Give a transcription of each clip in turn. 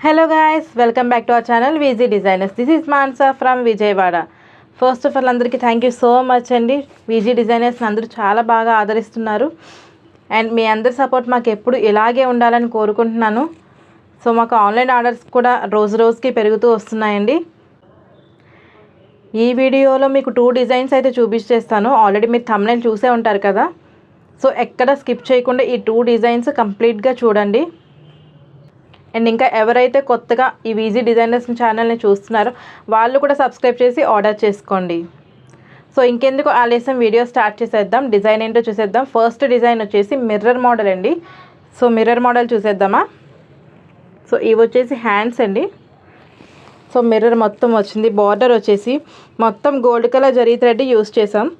Hello guys, welcome back to our channel VG Designers. This is Mansa from Vijayawada. First of all అందరికీ thank you so much అండి. VG Designers అందరూ చాలా బాగా ఆదరిస్తున్నారు and మీ అందరి support మాకు ఎప్పుడు ఇలాగే ఉండాలని కోరుకుంటున్నాను. సో మాకు ఆన్లైన్ ఆర్డర్స్ కూడా రోజు రోజుకి పెరుగుతూ వస్తున్నాయండి. ఈ వీడియోలో మీకు 2 డిజైన్స్ అయితే చూపించేస్తాను. ఆల్రెడీ మీరు థంబ్నెయిల్ చూసే ఉంటారు కదా. సో ఎక్కడ స్కిప్ చేయకుండా ఈ 2 డిజైన్స్ కంప్లీట్గా చూడండి. అండ్ ఇంకా ఎవరైతే కొత్తగా ఈ VG Designers ఛానల్ని చూస్తున్నారో వాళ్ళు కూడా సబ్స్క్రైబ్ చేసి ఆర్డర్ చేసుకోండి. సో ఇంకెందుకు ఆలస్యం వీడియో స్టార్ట్ చేసేద్దాం. డిజైన్ ఏంటో చూసేద్దాం. ఫస్ట్ డిజైన్ వచ్చేసి మిర్రర్ మోడల్ అండి. సో మిర్రర్ మోడల్ చూసేద్దామా. సో ఇవి వచ్చేసి హ్యాండ్స్ అండి. సో మిర్రర్ మొత్తం వచ్చింది. బార్డర్ వచ్చేసి మొత్తం gold colour zari thread use చేసాం.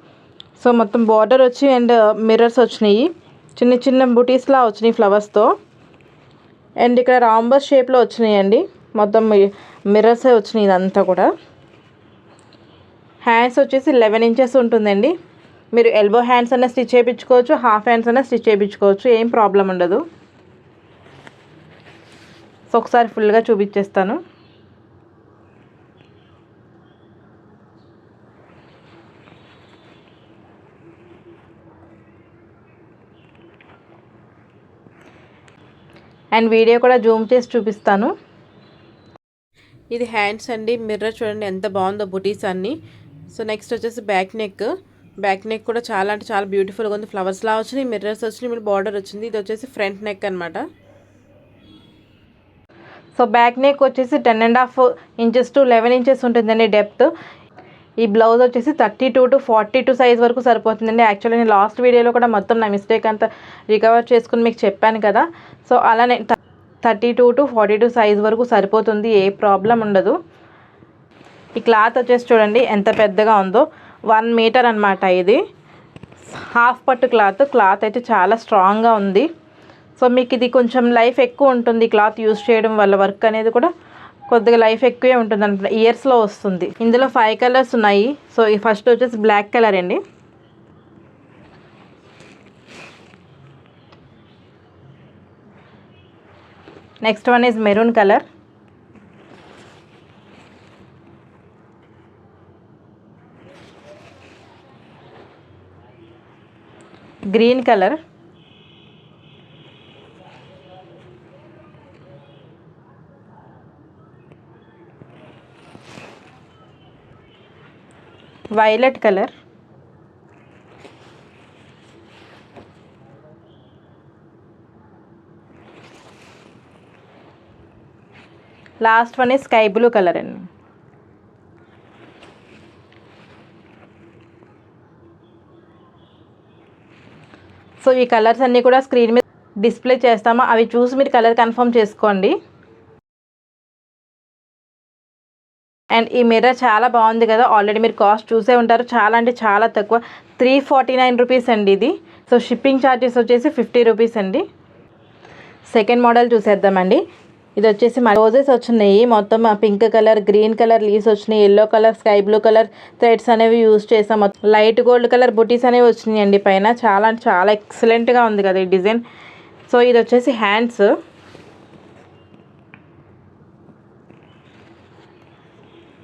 సో మొత్తం బార్డర్ వచ్చి అండ్ మిర్రర్స్ వచ్చినాయి. చిన్న చిన్న బుటీస్లా వచ్చినాయి ఫ్లవర్స్తో. అండ్ ఇక్కడ రాంబస్ షేప్లో వచ్చినాయండి. మొత్తం మిర్రర్సే వచ్చినాయి ఇదంతా కూడా. హ్యాండ్స్ వచ్చేసి 11 ఇంచెస్ ఉంటుందండి. మీరు ఎల్బో హ్యాండ్స్ అన్న స్టిచ్ చేయించుకోవచ్చు, హాఫ్ హ్యాండ్స్ అన్న స్టిచ్ చేయించుకోవచ్చు, ఏం ప్రాబ్లం ఉండదు. సో ఒకసారి ఫుల్గా చూపించేస్తాను. అండ్ వీడియో కూడా జూమ్ చేసి చూపిస్తాను. ఇది హ్యాండ్స్ అండి. మిర్రర్ చూడండి ఎంత బాగుందో బుటీస్ అన్నీ. సో నెక్స్ట్ వచ్చేసి బ్యాక్ నెక్ కూడా చాలా అంటే చాలా బ్యూటిఫుల్గా ఉంది. ఫ్లవర్స్లా వచ్చినాయి, మిర్రర్స్ వచ్చినాయి, మీరు బార్డర్ వచ్చింది. ఇది వచ్చేసి ఫ్రంట్ నెక్ అనమాట. సో బ్యాక్ నెక్ వచ్చేసి 10.5 ఇంచెస్ టు 11 ఇంచెస్ ఉంటుందండి డెప్త్. ఈ బ్లౌజ్ వచ్చేసి 32 to 42 సైజ్ వరకు సరిపోతుందండి. యాక్చువల్లీ నేను లాస్ట్ వీడియోలో కూడా మొత్తం నా మిస్టేక్ అంతా రికవర్ చేసుకుని మీకు చెప్పాను కదా. సో అలానే 32 to 42 సైజ్ వరకు సరిపోతుంది, ఏ ప్రాబ్లం ఉండదు. ఈ క్లాత్ వచ్చేసి చూడండి ఎంత పెద్దగా ఉందో. 1 మీటర్ అనమాట. ఇది హాఫ్ పట్టు క్లాత్ అయితే చాలా స్ట్రాంగ్గా ఉంది. సో మీకు ఇది కొంచెం లైఫ్ ఎక్కువ ఉంటుంది. క్లాత్ యూజ్ చేయడం వల్ల వర్క్ అనేది కూడా కొద్దిగా లైఫ్ ఎక్కువే ఉంటుంది అనమాట. ఇయర్స్లో వస్తుంది. ఇందులో 5 కలర్స్ ఉన్నాయి. సో ఈ ఫస్ట్ వచ్చేసి బ్లాక్ కలర్ అండి. Next one is maroon colour. Green colour. Violet colour. Last one is sky blue colour అండి. సో ఈ కలర్స్ అన్నీ కూడా స్క్రీన్ మీద డిస్ప్లే చేస్తాము. అవి చూసి మీరు కలర్ కన్ఫర్మ్ చేసుకోండి. అండ్ ఈ మిర్రర్ చాలా బాగుంది కదా. ఆల్రెడీ మీరు కాస్ట్ చూసే ఉంటారు. చాలా అంటే చాలా తక్కువ, 349 రూపీస్ అండి ఇది. సో షిప్పింగ్ ఛార్జెస్ వచ్చేసి 50 రూపీస్ అండి. సెకండ్ మోడల్ చూసేద్దామండి. ఇది వచ్చేసి రోజెస్ వచ్చినాయి. మొత్తం pink colour, green colour leaves వచ్చినాయి, yellow colour, sky blue colour threads అనేవి యూజ్ చేసాం. లైట్ గోల్డ్ కలర్ బుటీస్ అనేవి వచ్చినాయి అండి పైన. చాలా అంటే చాలా ఎక్సలెంట్గా ఉంది కదా ఈ డిజైన్. సో ఇది వచ్చేసి హ్యాండ్స్.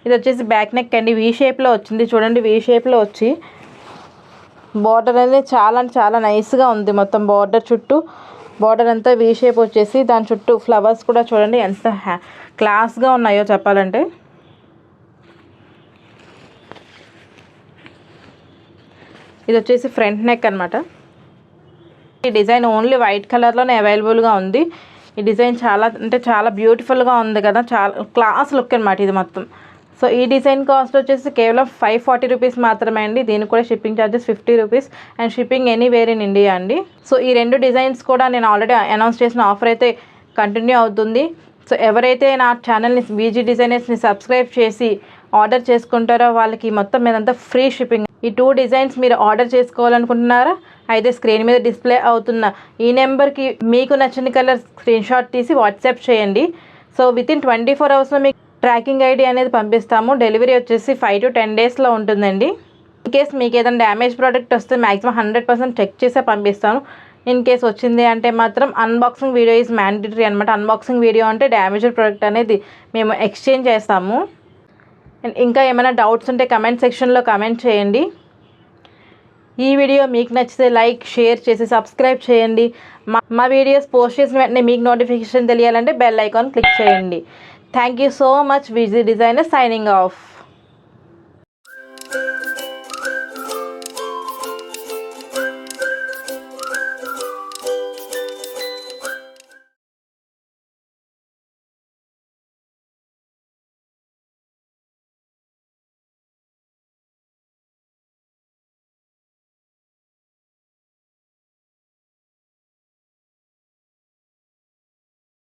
ఇది వచ్చేసి బ్యాక్ నెక్ అండి. వీ షేప్లో వచ్చింది చూడండి. వీ షేప్లో వచ్చి బార్డర్ అనేది చాలా అంటే చాలా నైస్గా ఉంది. మొత్తం బార్డర్ అంతా వీ షేప్ వచ్చేసి దాని చుట్టూ ఫ్లవర్స్ కూడా చూడండి ఎంత క్లాస్గా ఉన్నాయో చెప్పాలంటే. ఇది వచ్చేసి ఫ్రంట్ నెక్ అనమాట. ఈ డిజైన్ ఓన్లీ వైట్ కలర్లోనే అవైలబుల్గా ఉంది. ఈ డిజైన్ చాలా అంటే చాలా బ్యూటిఫుల్గా ఉంది కదా. చాలా క్లాస్ లుక్ అనమాట ఇది మొత్తం. సో ఈ డిజైన్ కాస్ట్ వచ్చేసి కేవలం 540 రూపీస్ మాత్రమే అండి. దీనికి కూడా shipping charges 50 rupees and shipping anywhere in India అండి. సో ఈ 2 డిజైన్స్ కూడా నేను ఆల్రెడీ అనౌన్స్ చేసిన ఆఫర్ అయితే కంటిన్యూ అవుతుంది. సో ఎవరైతే నా ఛానల్ని VG Designersని సబ్స్క్రైబ్ చేసి ఆర్డర్ చేసుకుంటారో వాళ్ళకి మొత్తం మీదంతా ఫ్రీ షిప్పింగ్. ఈ 2 డిజైన్స్ మీరు ఆర్డర్ చేసుకోవాలనుకుంటున్నారా అయితే స్క్రీన్ మీద డిస్ప్లే అవుతున్న ఈ నెంబర్కి మీకు నచ్చిన కలర్ స్క్రీన్ షాట్ తీసి వాట్సాప్ చేయండి. సో వితిన్ 24 అవర్స్లో మీకు ట్రాకింగ్ ఐడి అనేది పంపిస్తాము. డెలివరీ వచ్చేసి 5 to 10 డేస్లో ఉంటుందండి. ఇన్ కేస్ మీకు ఏదైనా డ్యామేజ్ ప్రోడక్ట్ వస్తే మ్యాక్సిమం 100% చెక్ చేసే పంపిస్తాను. ఇన్ కేస్ వచ్చింది అంటే మాత్రం అన్బాక్సింగ్ వీడియో ఈజ్ మ్యాండేటరీ అనమాట. అన్బాక్సింగ్ వీడియో అంటే డ్యామేజ్డ్ ప్రోడక్ట్ అనేది మేము ఎక్స్చేంజ్ చేస్తాము. అండ్ ఇంకా ఏమైనా డౌట్స్ ఉంటే కమెంట్ సెక్షన్లో కమెంట్ చేయండి. ఈ వీడియో మీకు నచ్చితే లైక్ షేర్ చేసి సబ్స్క్రైబ్ చేయండి. మా వీడియోస్ పోస్ట్ చేసిన వెంటనే మీకు నోటిఫికేషన్ తెలియాలంటే బెల్ ఐకాన్ క్లిక్ చేయండి. Thank you so much. Viji designer signing of.